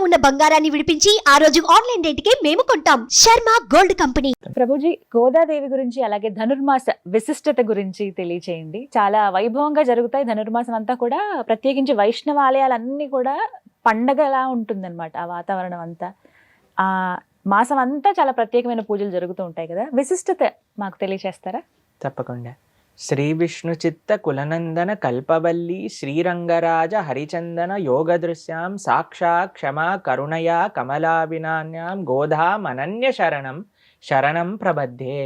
ఉన్న బంగారాన్ని విడిపించి ఆ రోజు ఆన్లైన్ రేటుకే మేము కొంటాం. Sharma gold company. ప్రభుజీ, గోదాదేవి గురించి అలాగే ధనుర్మాస విశిష్టత గురించి తెలియచేయండి. చాలా వైభవంగా జరుగుతాయి ధనుర్మాసం అంతా కూడా. ప్రత్యేకించి వైష్ణవ ఆలయాలన్నీ కూడా పండగలా ఉంటుందన్నమాట. ఆ వాతావరణం అంతా, ఆ మాసం అంతా చాలా ప్రత్యేకమైన పూజలు జరుగుతూ ఉంటాయి కదా. విశిష్టత మాకు తెలియచేస్తారా? తప్పకుండా. శ్రీ విష్ణు చిత్త కులనందన కల్పవల్లి శ్రీరంగరాజ హరిచందన యోగదృశ్యాం సాక్షాత్ క్షమా కరుణయా కమలాభినాన్యాం గోధామనన్య శరణం ప్రబద్ధే.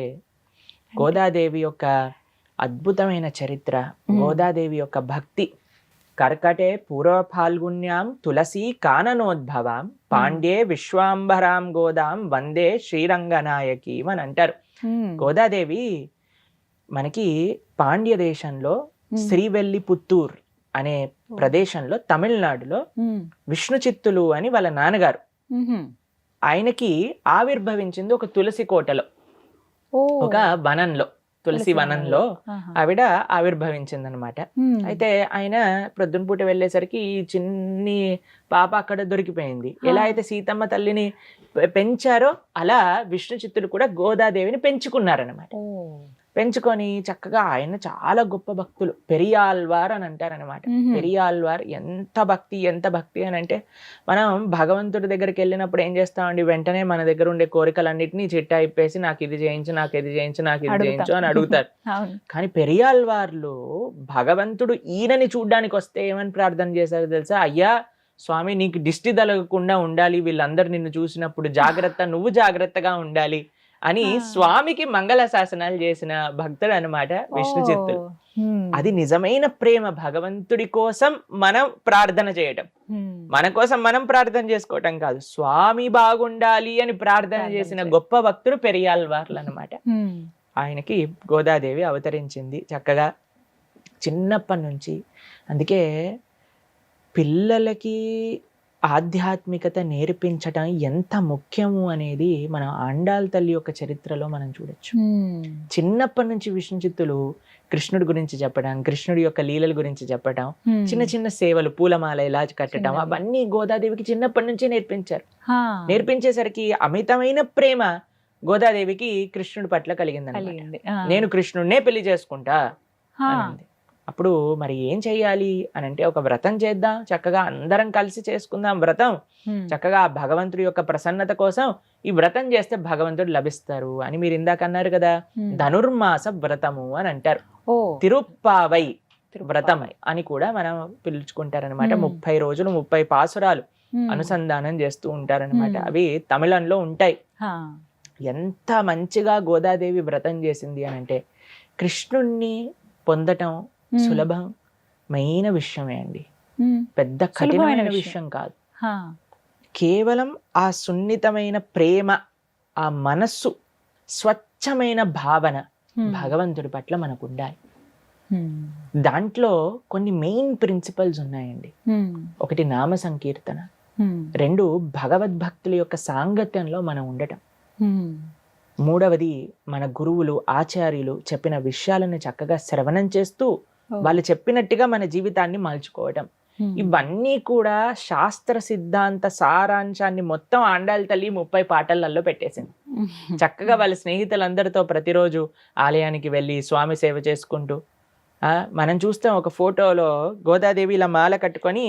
గోదాదేవి యొక్క అద్భుతమైన చరిత్ర, గోదాదేవి యొక్క భక్తి. కర్కటే పూర్వ ఫాల్గుణ్యాం తులసీ కాననోద్భవాం పాండ్యే విశ్వాంబరాం గోదాం వందే శ్రీరంగనాయకి అని అంటారు. గోదాదేవి మనకి పాండ్య దేశంలో శ్రీవెల్లిపుత్తూర్ అనే ప్రదేశంలో, తమిళనాడులో విష్ణు చిత్తులు అని వాళ్ళ నాన్నగారు, ఆయనకి ఆవిర్భవించింది ఒక తులసి కోటలో, ఒక వనంలో, తులసి వనంలో ఆవిడ ఆవిర్భవించింది అనమాట. అయితే ఆయన ప్రొద్దున పూట వెళ్ళేసరికి ఈ చిన్ని పాప అక్కడ దొరికిపోయింది. ఎలా అయితే సీతమ్మ తల్లిని పెంచారో అలా విష్ణు చిత్తులు కూడా గోదాదేవిని పెంచుకున్నారనమాట. పెంచుకొని చక్కగా, ఆయన చాలా గొప్ప భక్తులు, పెరియాల్వార్ అని అంటారనమాట. పెరియాల్వార్ ఎంత భక్తి అని అంటే, మనం భగవంతుడి దగ్గరికి వెళ్ళినప్పుడు ఏం చేస్తామండి, వెంటనే మన దగ్గర ఉండే కోరికలన్నిటినీ చిట్టా ఇప్పేసి నాకు ఇది చేయించు, నాకు ఇది చేయించు, నాకు ఇది చేయించు అని అడుగుతారు. కానీ పెరియాల్వార్లు భగవంతుడు ఈయనని చూడ్డానికి వస్తే ఏమని ప్రార్థన చేశారు తెలుసా? అయ్యా స్వామి, నీకు దిష్టి తగలకుండా ఉండాలి, వీళ్ళందరూ నిన్ను చూసినప్పుడు జాగ్రత్త, నువ్వు జాగ్రత్తగా ఉండాలి అని స్వామికి మంగళ శాసనాలు చేసిన భక్తుడు అనమాట విష్ణు చిత్తులు. అది నిజమైన ప్రేమ. భగవంతుడి కోసం మనం ప్రార్థన చేయటం, మన కోసం మనం ప్రార్థన చేసుకోవటం కాదు, స్వామి బాగుండాలి అని ప్రార్థన చేసిన గొప్ప భక్తుడు పెరియాల్వార్లు అనమాట. ఆయనకి గోదాదేవి అవతరించింది చక్కగా చిన్నప్పటి నుంచి. అందుకే పిల్లలకి ఆధ్యాత్మికత నేర్పించటం ఎంత ముఖ్యము అనేది మనం ఆండాళ్ తల్లి యొక్క చరిత్రలో మనం చూడొచ్చు. చిన్నప్పటి నుంచి విష్ణు చిత్తులు కృష్ణుడి గురించి చెప్పడం, కృష్ణుడి యొక్క లీలల గురించి చెప్పడం, చిన్న చిన్న సేవలు, పూలమాల ఎలా కట్టడం, అవన్నీ గోదాదేవికి చిన్నప్పటి నుంచే నేర్పించారు. నేర్పించేసరికి అమితమైన ప్రేమ గోదాదేవికి కృష్ణుడి పట్ల కలిగింది. నేను కృష్ణుడినే పెళ్లి చేసుకుంటా అనింది. అప్పుడు మరి ఏం చెయ్యాలి అని అంటే, ఒక వ్రతం చేద్దాం, చక్కగా అందరం కలిసి చేసుకుందాం వ్రతం, చక్కగా భగవంతుడి యొక్క ప్రసన్నత కోసం ఈ వ్రతం చేస్తే భగవంతుడు లభిస్తారు అని మీరు ఇందాక అన్నారు కదా. ధనుర్మాస వ్రతము అని అంటారు, తిరుప్పావై వ్రతం అని కూడా మనం పిలుచుకుంటారనమాట. 30 రోజులు 30 పాసురాలు అనుసంధానం చేస్తూ ఉంటారనమాట. అవి తమిళంలో ఉంటాయి. ఎంత మంచిగా గోదాదేవి వ్రతం చేసింది అని అంటే, కృష్ణుణ్ణి పొందటం సులభమైన విషయమే అండి, పెద్ద కఠినమైన విషయం కాదు. కేవలం ఆ సున్నితమైన ప్రేమ, ఆ మనస్సు, స్వచ్ఛమైన భావన భగవంతుడి పట్ల మనకు ఉండాలి. దాంట్లో కొన్ని మెయిన్ ప్రిన్సిపల్స్ ఉన్నాయండి. ఒకటి నామ సంకీర్తన, 2 భగవద్భక్తుల యొక్క సాంగత్యంలో మనం ఉండటం, 3వది మన గురువులు ఆచార్యులు చెప్పిన విషయాలను చక్కగా శ్రవణం చేస్తూ వాళ్ళు చెప్పినట్టుగా మన జీవితాన్ని మలుచుకోవటం. ఇవన్నీ కూడా శాస్త్ర సిద్ధాంత సారాంశాన్ని మొత్తం ఆండాళ్ తల్లి 30 పాటలలో పెట్టేసింది. చక్కగా వాళ్ళ స్నేహితులందరితో ప్రతిరోజు ఆలయానికి వెళ్ళి స్వామి సేవ చేసుకుంటూ, మనం చూస్తాం ఒక ఫోటోలో గోదాదేవి ఇలా మాల కట్టుకొని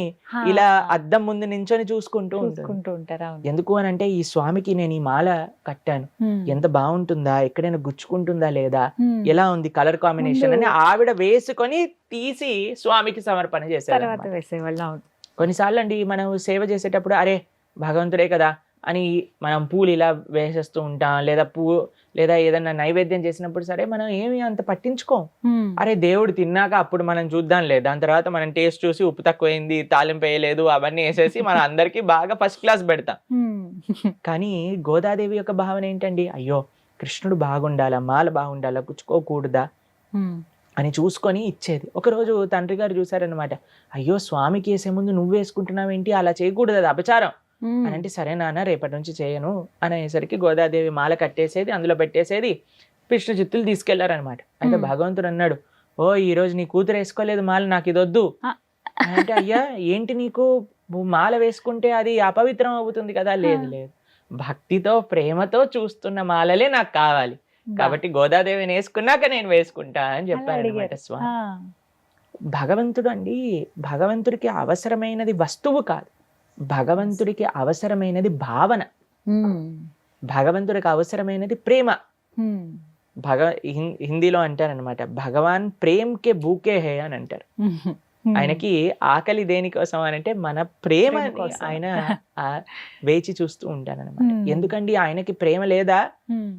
ఇలా అద్దం ముందు నించొని చూసుకుంటూ ఉంటారు. ఎందుకు అని అంటే, ఈ స్వామికి నేను ఈ మాల కట్టాను, ఎంత బాగుంటుందా, ఎక్కడైనా గుచ్చుకుంటుందా లేదా, ఎలా ఉంది కలర్ కాంబినేషన్ అని ఆవిడ వేసుకొని తీసి స్వామికి సమర్పణ చేసేవాళ్ళు. కొన్నిసార్లు అండి మనం సేవ చేసేటప్పుడు, అరే భగవంతుడే కదా అని మనం పూలు ఇలా వేసేస్తూ ఉంటాం, లేదా ఏదన్నా నైవేద్యం చేసినప్పుడు సరే మనం ఏమి అంత పట్టించుకోం. అరే దేవుడు తిన్నాక అప్పుడు మనం చూద్దాంలే, దాని తర్వాత మనం టేస్ట్ చూసి ఉప్పు తక్కువైంది, తాలింపు వేయలేదు, అవన్నీ వేసేసి మనం అందరికి బాగా ఫస్ట్ క్లాస్ పెడతాం. కానీ గోదాదేవి యొక్క భావన ఏంటండి, అయ్యో కృష్ణుడు బాగుండాలా, మాల బాగుండాలా, గుచ్చుకోకూడదా అని చూసుకొని ఇచ్చేది. ఒకరోజు తండ్రి గారు చూసారనమాట, అయ్యో స్వామికి వేసే ముందు నువ్వు వేసుకుంటున్నావేంటి, అలా చేయకూడదు, అది అపచారం అని అంటే, సరే నాన్న రేపటి నుంచి చేయను అనేసరికి గోదాదేవి మాల కట్టేసేది, అందులో పెట్టేసేది, విష్ణు చిత్తులు తీసుకెళ్లారనమాట. అయితే భగవంతుడు అన్నాడు, ఓ ఈ రోజు నీ కూతురు వేసుకోలేదు మాల, నాకు ఇది వద్దు అంటే, అయ్యా ఏంటి నీకు నువ్వు మాల వేసుకుంటే అది అపవిత్రం అవుతుంది కదా, లేదు లేదు, భక్తితో ప్రేమతో చూస్తున్న మాలలే నాకు కావాలి, కాబట్టి గోదాదేవిని వేసుకున్నాక నేను వేసుకుంటా అని చెప్పారు అనమాట స్వామి. భగవంతుడు అండి, భగవంతుడికి అవసరమైనది వస్తువు కాదు, భగవంతుడికి అవసరమైనది భావన, భగవంతుడికి అవసరమైనది ప్రేమ. హిందీలో అంటారనమాట, భగవాన్ ప్రేమ్ కే బూకే హే అని అంటారు. ఆయనకి ఆకలి దేనికోసం అని అంటే మన ప్రేమ ఆయన వేచి చూస్తూ ఉంటానన్నమాట. ఎందుకండి ఆయనకి ప్రేమ లేదా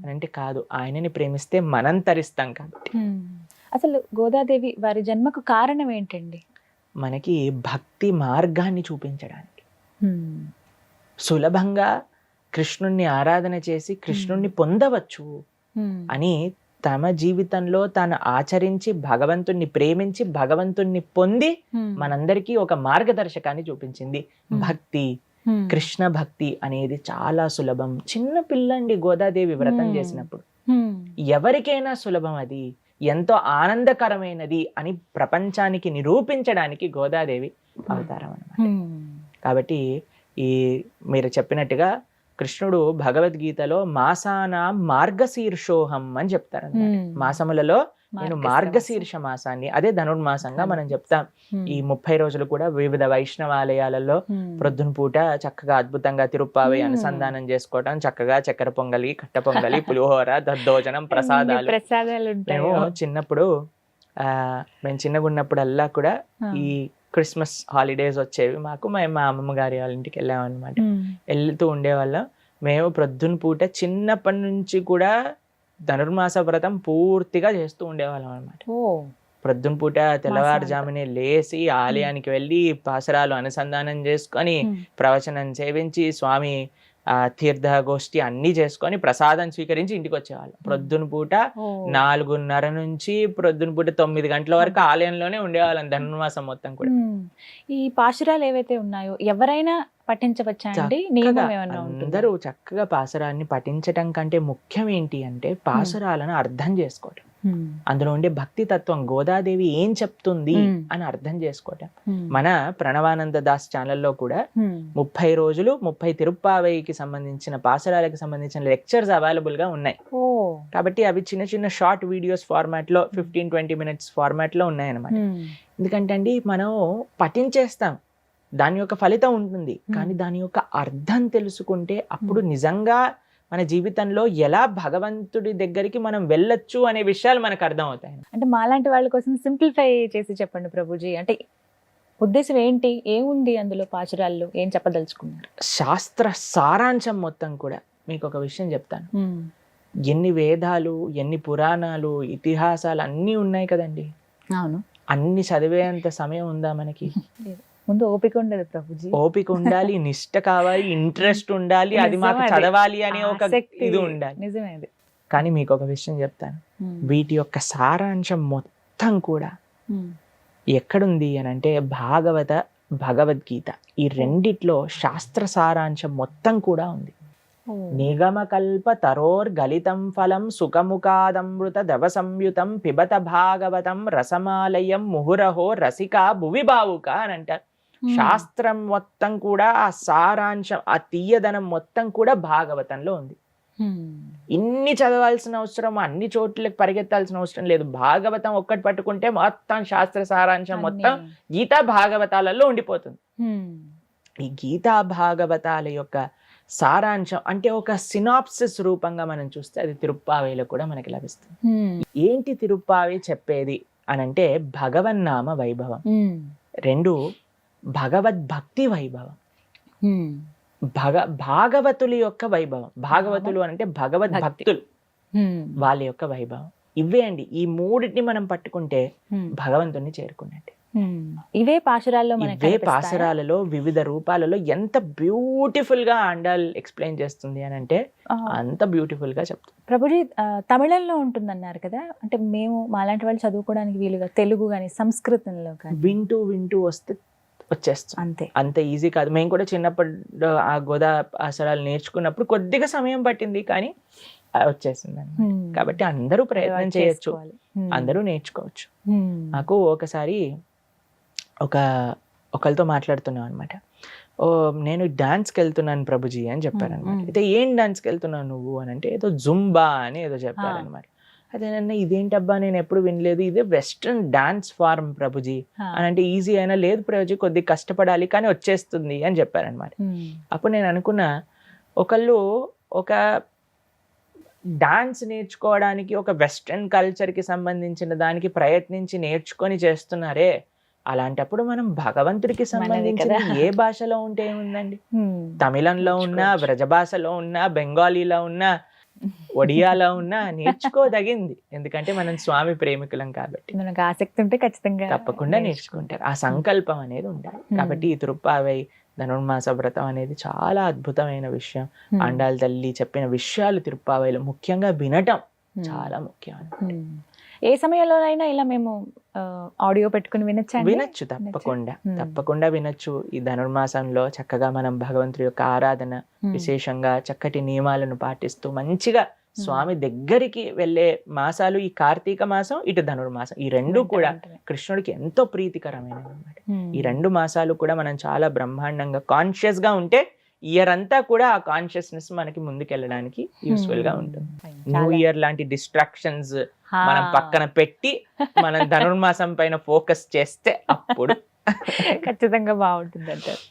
అని అంటే కాదు, ఆయనని ప్రేమిస్తే మనం తరిస్తాం కాబట్టి. అసలు గోదాదేవి వారి జన్మకు కారణం ఏంటండి? మనకి భక్తి మార్గాన్ని చూపించడానికి, సులభంగా కృష్ణుణ్ణి ఆరాధన చేసి కృష్ణుణ్ణి పొందవచ్చు అని తమ జీవితంలో తాను ఆచరించి భగవంతుణ్ణి ప్రేమించి భగవంతుణ్ణి పొంది మనందరికీ ఒక మార్గదర్శకాన్ని చూపించింది. భక్తి, కృష్ణ భక్తి అనేది చాలా సులభం. చిన్న పిల్లండి గోదాదేవి వ్రతం చేసినప్పుడు ఎవరికైనా సులభం, అది ఎంతో ఆనందకరమైనది అని ప్రపంచానికి నిరూపించడానికి గోదాదేవి అవతారం అన్నమాట. కాబట్టి ఈ మీరు చెప్పినట్టుగా కృష్ణుడు భగవద్గీతలో మాసాన మార్గశీర్షోహం అని చెప్తారు. మాసములలో నేను మార్గశీర్ష మాసాన్ని, అదే ధనుర్మాసంగా మనం చెప్తాం. ఈ 30 రోజులు కూడా వివిధ వైష్ణవాలయాలలో ప్రొద్దున పూట చక్కగా అద్భుతంగా తిరుప్పావై అనుసంధానం చేసుకోవటం, చక్కగా చక్కెర పొంగలి, కట్ట పొంగలి, పులిహోర, దద్దోజనం, ప్రసాదాలు. మేము చిన్నప్పుడు మేము చిన్నగా ఉన్నప్పుడల్లా కూడా ఈ క్రిస్మస్ హాలిడేస్ వచ్చేవి మాకు, మా అమ్మమ్మ గారి వాళ్ళ ఇంటికి వెళ్ళామన్నమాట. వెళ్తూ ఉండేవాళ్ళం. మేము ప్రొద్దున పూట చిన్నప్పటి నుంచి కూడా ధనుర్మాస వ్రతం పూర్తిగా చేస్తూ ఉండేవాళ్ళం అనమాట. ప్రొద్దున పూట తెల్లవారుజామునే లేచి ఆలయానికి వెళ్ళి పాసరాలు అనుసంధానం చేసుకొని ప్రవచనం సేవించి స్వామి తీర్థగోష్ఠి అన్ని చేసుకొని ప్రసాదం స్వీకరించి ఇంటికి వచ్చేవాళ్ళం. ప్రొద్దున పూట 4:30 నుంచి ప్రొద్దున పూట 9 గంటల వరకు ఆలయంలోనే ఉండేవాళ్ళం ధనుర్మాసం మొత్తం కూడా. ఈ పాశురాలు ఏవైతే ఉన్నాయో ఎవరైనా పఠించవచ్చా అండి? అందరూ చక్కగా పాసురాన్ని పఠించటం కంటే ముఖ్యం ఏంటి అంటే పాసురాలను అర్థం చేసుకోవటం, అందులో ఉండే భక్తి తత్వం, గోదాదేవి ఏం చెప్తుంది అని అర్థం చేసుకోవటం. మన ప్రణవానంద దాస్ ఛానల్లో కూడా 30 రోజులు 30 తిరుప్పావైకి సంబంధించిన పాసురాలకు సంబంధించిన లెక్చర్స్ అవైలబుల్ గా ఉన్నాయి. కాబట్టి అవి చిన్న చిన్న షార్ట్ వీడియోస్ ఫార్మాట్ లో 15-20 minutes ఫార్మాట్ లో ఉన్నాయన్నమాట. ఎందుకంటే అండి మనం పఠించేస్తాం, దాని యొక్క ఫలితం ఉంటుంది, కానీ దాని యొక్క అర్థం తెలుసుకుంటే అప్పుడు నిజంగా మన జీవితంలో ఎలా భగవంతుడి దగ్గరికి మనం వెళ్ళొచ్చు అనే విషయాలు మనకు అర్థం అవుతాయి. అంటే మాలాంటి వాళ్ళ కోసం సింప్లిఫై చేసి చెప్పండి ప్రభుజీ, అంటే ఉద్దేశం ఏంటి, ఏముంది అందులో పాశురాల్లో, ఏం చెప్పదలుచుకున్నారు? శాస్త్ర సారాంశం మొత్తం కూడా మీకు ఒక విషయం చెప్తాను. ఎన్ని వేదాలు, ఎన్ని పురాణాలు, ఇతిహాసాలు అన్నీ ఉన్నాయి కదండి. అవును, అన్ని చదివేంత సమయం ఉందా మనకి? ముందు ఓపిక ఉండదు ప్రభుజీ. ఓపిక ఉండాలి, నిష్ట కావాలి, ఇంట్రెస్ట్ ఉండాలి, అది మాకు చదవాలి అనే ఒక ఇది ఉండాలి. నిజమేది. కానీ మీకు ఒక విషయం చెప్తాను, వీటి యొక్క సారాంశం మొత్తం కూడా ఎక్కడుంది అని అంటే భగవద్గీత, ఈ రెండిట్లో శాస్త్ర సారాంశం మొత్తం కూడా ఉంది. నిగమకల్ప తరోర్ గలితం ఫలం సుఖముఖాదమృత దవ సంయుతం పిబత భాగవతం రసమాలయం ముహురహో రసిక భువి భావుక అని అంటారు. శాస్త్రం మొత్తం కూడా ఆ సారాంశం, ఆ తీయదనం మొత్తం కూడా భాగవతంలో ఉంది. ఇన్ని చదవాల్సిన అవసరం, అన్ని చోట్లకి పరిగెత్తాల్సిన అవసరం లేదు. భాగవతం ఒక్కటి పట్టుకుంటే మొత్తం శాస్త్ర సారాంశం మొత్తం గీతా భాగవతాలలో ఉండిపోతుంది. ఈ గీతా భాగవతాల యొక్క సారాంశం అంటే ఒక సినాప్సిస్ రూపంగా మనం చూస్తే అది తిరుప్పావేలో కూడా మనకి లభిస్తుంది. ఏంటి తిరుప్పావే చెప్పేది అని అంటే భగవన్నామ వైభవం, 2 భగవద్భక్తి వైభవం, భాగవతుల యొక్క వైభవం. భాగవతులు అంటే భగవద్భక్తులు, వాళ్ళ యొక్క వైభవం. ఇవే అండి, ఈ 3ని మనం పట్టుకుంటే భగవంతుని చేరుకున్నట్టే. ఇవే పాశురాలలో వివిధ రూపాలలో ఎంత బ్యూటిఫుల్ గా ఆండాల్ ఎక్స్ప్లెయిన్ చేస్తుంది అని అంటే అంత బ్యూటిఫుల్ గా చెప్తుంది. ప్రభుజీ తమిళంలో ఉంటుందన్నారు కదా, అంటే మేము మాలాంటి వాళ్ళు చదువుకోవడానికి వీలుగా తెలుగు కానీ సంస్కృతంలో కానీ వింటూ వస్తే వచ్చేస్తాం. అంత ఈజీ కాదు. మేము కూడా చిన్నప్పుడు ఆ గోదా పాశురాలు నేర్చుకున్నప్పుడు కొద్దిగా సమయం పట్టింది, కానీ వచ్చేసింది. కాబట్టి అందరూ ప్రయత్నం చేయొచ్చు, అందరూ నేర్చుకోవచ్చు. నాకు ఒకసారి ఒకరితో మాట్లాడుతున్నాం అనమాట. ఓ నేను డాన్స్కి వెళ్తున్నాను ప్రభుజీ అని చెప్పారనమాట. అయితే ఏం డాన్స్కి వెళ్తున్నావు నువ్వు అని అంటే ఏదో జుంబా అని ఏదో చెప్పారనమాట. అదే నన్ను ఇదేంటబ్బా నేను ఎప్పుడు వినలేదు, ఇదే వెస్ట్రన్ డాన్స్ ఫార్మ్ ప్రభుజీ అని అంటే ఈజీ అయినా లేదు ప్రభుజీ కొద్దిగా కష్టపడాలి కానీ వచ్చేస్తుంది అని చెప్పారనమాట. అప్పుడు నేను అనుకున్నా ఒకళ్ళు ఒక డాన్స్ నేర్చుకోవడానికి ఒక వెస్ట్రన్ కల్చర్కి సంబంధించిన దానికి ప్రయత్నించి నేర్చుకొని చేస్తున్నారే, అలాంటప్పుడు మనం భగవంతుడికి సంబంధించిన ఏ భాషలో ఉంటే ఏముందండి, తమిళంలో ఉన్నా, వ్రజ భాషలో ఉన్నా, బెంగాలీలో ఉన్నా, ఒడియాలో ఉన్నా నేర్చుకోదగింది. ఎందుకంటే మనం స్వామి ప్రేమికులం కాబట్టి. మనకు ఆసక్తి ఉంటే ఖచ్చితంగా తప్పకుండా నేర్చుకుంటారు. ఆ సంకల్పం అనేది ఉండాలి. కాబట్టి ఈ తిరుప్పావై ధనుర్మాస వ్రతం అనేది చాలా అద్భుతమైన విషయం. ఆండాళ్ళ తల్లి చెప్పిన విషయాలు తిరుప్పావైలో ముఖ్యంగా వినటం చాలా ముఖ్యం. ఏ సమయంలోనైనా ఇలా మేము ఆడియో పెట్టుకుని వినొచ్చు, తప్పకుండా వినొచ్చు. ఈ ధనుర్మాసంలో చక్కగా మనం భగవంతుడి యొక్క ఆరాధన విశేషంగా చక్కటి నియమాలను పాటిస్తూ మంచిగా స్వామి దగ్గరికి వెళ్ళే మాసాలు ఈ కార్తీక మాసం, ఇటు ధనుర్మాసం. ఈ రెండు కూడా కృష్ణుడికి ఎంతో ప్రీతికరమైనవి అన్నమాట. ఈ రెండు మాసాలు కూడా మనం చాలా బ్రహ్మాండంగా కాన్షియస్ గా ఉంటే ఇయర్ అంతా కూడా ఆ కాన్షియస్నెస్ మనకి ముందుకెళ్ళడానికి యూస్ఫుల్ గా ఉంటుంది. న్యూ ఇయర్ లాంటి డిస్ట్రాక్షన్స్ మనం పక్కన పెట్టి మనం ధనుర్మాసం పైన ఫోకస్ చేస్తే అప్పుడు ఖచ్చితంగా బాగుంటుంది అంటారు.